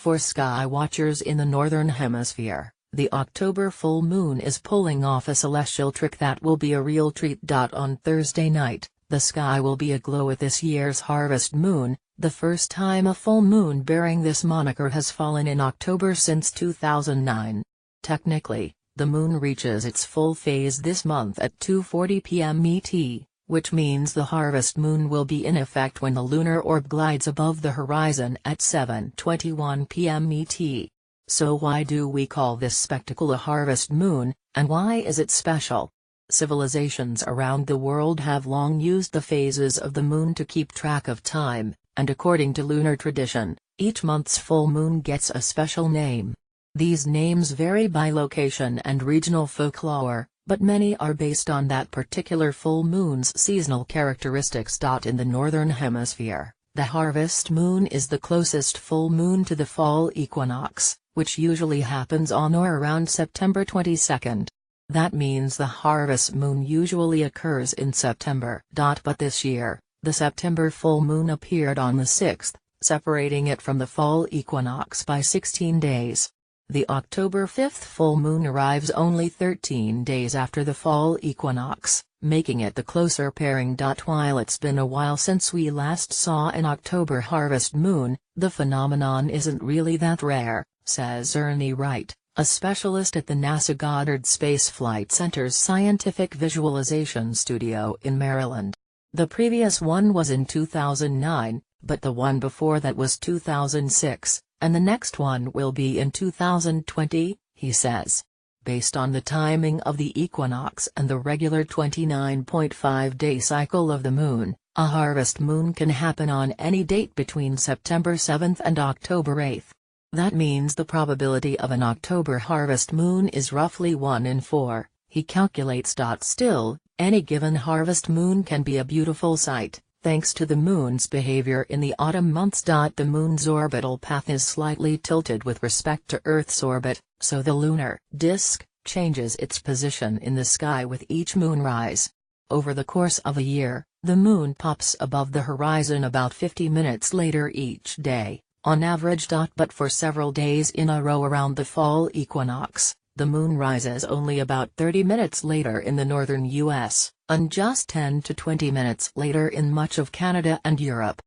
For sky watchers in the Northern Hemisphere, the October full moon is pulling off a celestial trick that will be a real treat. On Thursday night, the sky will be aglow with this year's harvest moon, the first time a full moon bearing this moniker has fallen in October since 2009. Technically, the moon reaches its full phase this month at 2:40 p.m. ET, which means the harvest moon will be in effect when the lunar orb glides above the horizon at 7:21 p.m. ET. So why do we call this spectacle a harvest moon, and why is it special? Civilizations around the world have long used the phases of the moon to keep track of time, and according to lunar tradition, each month's full moon gets a special name. These names vary by location and regional folklore, but many are based on that particular full moon's seasonal characteristics. In the Northern Hemisphere, the harvest moon is the closest full moon to the fall equinox, which usually happens on or around September 22. That means the harvest moon usually occurs in September. But this year, the September full moon appeared on the 6th, separating it from the fall equinox by 16 days. The October 5th full moon arrives only 13 days after the fall equinox, making it the closer pairing. While it's been a while since we last saw an October harvest moon, the phenomenon isn't really that rare, says Ernie Wright, a specialist at the NASA Goddard Space Flight Center's Scientific Visualization Studio in Maryland. The previous one was in 2009, but the one before that was 2006. And the next one will be in 2020, he says. Based on the timing of the equinox and the regular 29.5-day cycle of the moon, a harvest moon can happen on any date between September 7th and October 8th. That means the probability of an October harvest moon is roughly 1 in 4, he calculates. Still, any given harvest moon can be a beautiful sight, thanks to the moon's behavior in the autumn months. The moon's orbital path is slightly tilted with respect to Earth's orbit, so the lunar disk changes its position in the sky with each moonrise. Over the course of a year, the moon pops above the horizon about 50 minutes later each day, on average. But for several days in a row around the fall equinox, the moon rises only about 30 minutes later in the northern U.S., and just 10 to 20 minutes later in much of Canada and Europe.